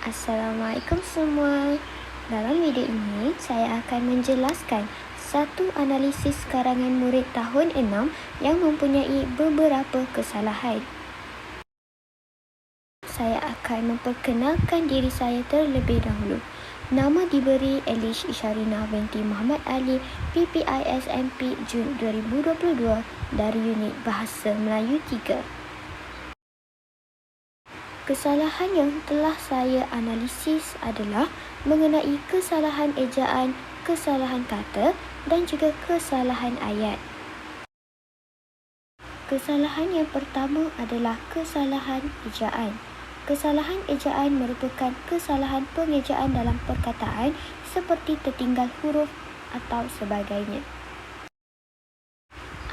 Assalamualaikum semua. Dalam video ini, saya akan menjelaskan satu analisis karangan murid tahun 6 yang mempunyai beberapa kesalahan. Saya akan memperkenalkan diri saya terlebih dahulu. Nama diberi Elish Isharina binti Muhammad Ali, PPIS MP Jun 2022 dari Unit Bahasa Melayu 3. Kesalahan yang telah saya analisis adalah mengenai kesalahan ejaan, kesalahan kata dan juga kesalahan ayat. Kesalahan yang pertama adalah kesalahan ejaan. Kesalahan ejaan merupakan kesalahan pengejaan dalam perkataan seperti tertinggal huruf atau sebagainya.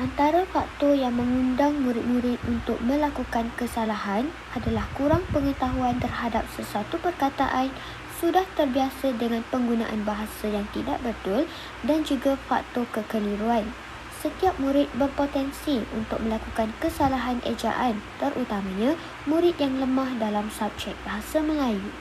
Antara faktor yang mengundang murid-murid untuk melakukan kesalahan adalah kurang pengetahuan terhadap sesuatu perkataan, sudah terbiasa dengan penggunaan bahasa yang tidak betul dan juga faktor kekeliruan. Setiap murid berpotensi untuk melakukan kesalahan ejaan, terutamanya murid yang lemah dalam subjek bahasa Melayu.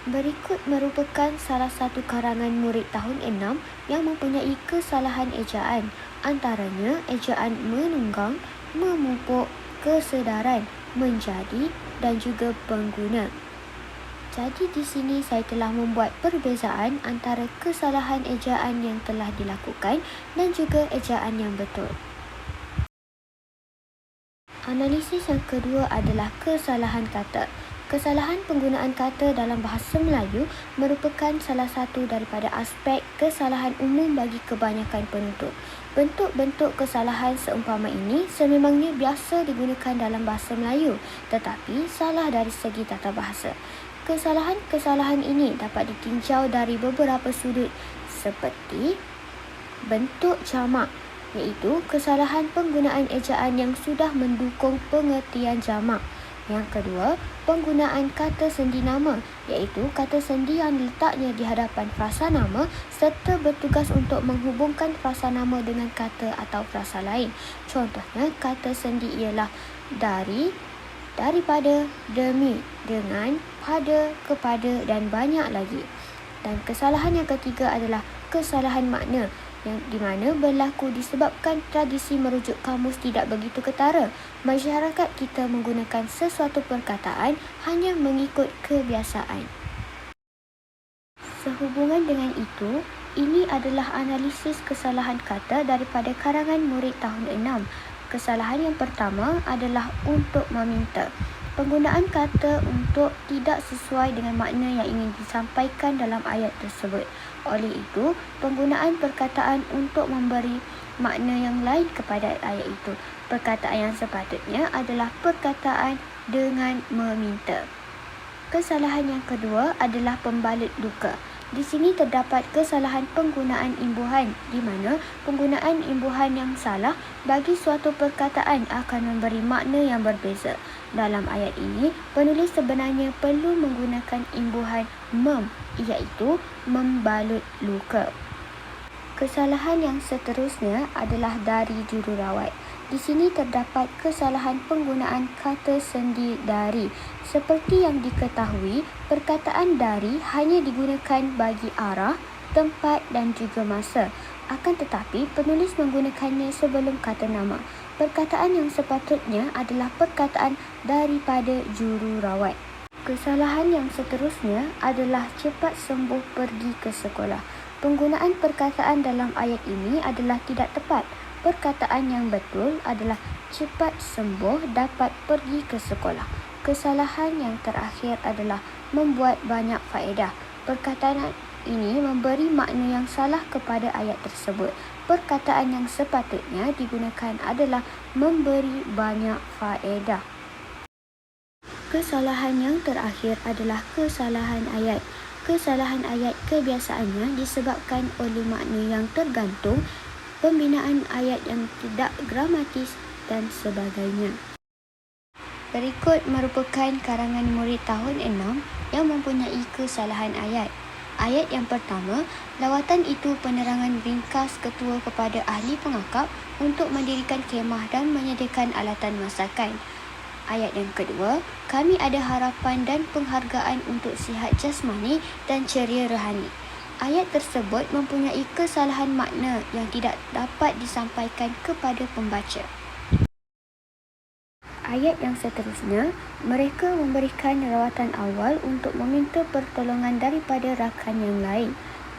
Berikut merupakan salah satu karangan murid tahun 6 yang mempunyai kesalahan ejaan, antaranya ejaan menunggang, memupuk, kesedaran, menjadi dan juga pengguna. Jadi di sini saya telah membuat perbezaan antara kesalahan ejaan yang telah dilakukan dan juga ejaan yang betul. Analisis yang kedua adalah kesalahan kata. Kesalahan penggunaan kata dalam bahasa Melayu merupakan salah satu daripada aspek kesalahan umum bagi kebanyakan penutur. Bentuk-bentuk kesalahan seumpama ini sememangnya biasa digunakan dalam bahasa Melayu, tetapi salah dari segi tata bahasa. Kesalahan-kesalahan ini dapat ditinjau dari beberapa sudut seperti bentuk jamak, iaitu kesalahan penggunaan ejaan yang sudah mendukung pengertian jamak. Yang kedua, penggunaan kata sendi nama, iaitu kata sendi yang letaknya di hadapan frasa nama serta bertugas untuk menghubungkan frasa nama dengan kata atau frasa lain. Contohnya, kata sendi ialah dari, daripada, demi, dengan, pada, kepada dan banyak lagi. Dan kesalahan yang ketiga adalah kesalahan makna, yang di mana berlaku disebabkan tradisi merujuk kamus tidak begitu ketara. Masyarakat kita menggunakan sesuatu perkataan hanya mengikut kebiasaan. Sehubungan dengan itu, ini adalah analisis kesalahan kata daripada karangan murid tahun 6. Kesalahan yang pertama adalah untuk meminta. Penggunaan kata untuk tidak sesuai dengan makna yang ingin disampaikan dalam ayat tersebut. Oleh itu, penggunaan perkataan untuk memberi makna yang lain kepada ayat itu. Perkataan yang sepatutnya adalah perkataan dengan meminta. Kesalahan yang kedua adalah pembalut luka. Di sini terdapat kesalahan penggunaan imbuhan, di mana penggunaan imbuhan yang salah bagi suatu perkataan akan memberi makna yang berbeza. Dalam ayat ini, penulis sebenarnya perlu menggunakan imbuhan mem, iaitu membalut luka. Kesalahan yang seterusnya adalah dari jururawat. Di sini terdapat kesalahan penggunaan kata sendi dari. Seperti yang diketahui, perkataan dari hanya digunakan bagi arah, tempat dan juga masa. Akan tetapi, penulis menggunakannya sebelum kata nama. Perkataan yang sepatutnya adalah perkataan daripada jururawat. Kesalahan yang seterusnya adalah cepat sembuh pergi ke sekolah. Penggunaan perkataan dalam ayat ini adalah tidak tepat. Perkataan yang betul adalah cepat sembuh dapat pergi ke sekolah. Kesalahan yang terakhir adalah membuat banyak faedah. Perkataan ini memberi makna yang salah kepada ayat tersebut. Perkataan yang sepatutnya digunakan adalah memberi banyak faedah. Kesalahan yang terakhir adalah kesalahan ayat. Kesalahan ayat kebiasaannya disebabkan oleh makna yang tergantung, pembinaan ayat yang tidak gramatis dan sebagainya. Berikut merupakan karangan murid tahun 6 yang mempunyai kesalahan ayat. Ayat yang pertama, lawatan itu penerangan ringkas ketua kepada ahli pengakap untuk mendirikan kemah dan menyediakan alatan masakan. Ayat yang kedua, kami ada harapan dan penghargaan untuk sihat jasmani dan ceria rohani. Ayat tersebut mempunyai kesalahan makna yang tidak dapat disampaikan kepada pembaca. Ayat yang seterusnya, mereka memberikan rawatan awal untuk meminta pertolongan daripada rakan yang lain.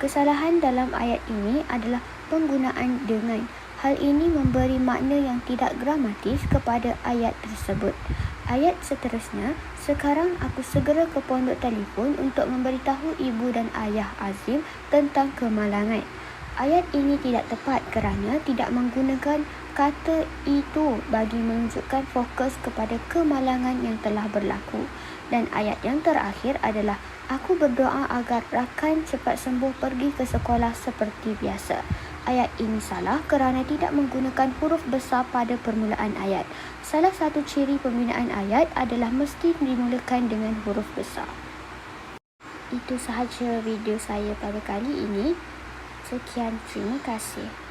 Kesalahan dalam ayat ini adalah penggunaan dengan. Hal ini memberi makna yang tidak gramatis kepada ayat tersebut. Ayat seterusnya, sekarang aku segera ke pondok telefon untuk memberitahu ibu dan ayah Azim tentang kemalangan. Ayat ini tidak tepat kerana tidak menggunakan kata itu bagi menunjukkan fokus kepada kemalangan yang telah berlaku. Dan ayat yang terakhir adalah, aku berdoa agar rakan cepat sembuh pergi ke sekolah seperti biasa. Ayat ini salah kerana tidak menggunakan huruf besar pada permulaan ayat. Salah satu ciri pembinaan ayat adalah mesti dimulakan dengan huruf besar. Itu sahaja video saya pada kali ini. Sekian, terima kasih.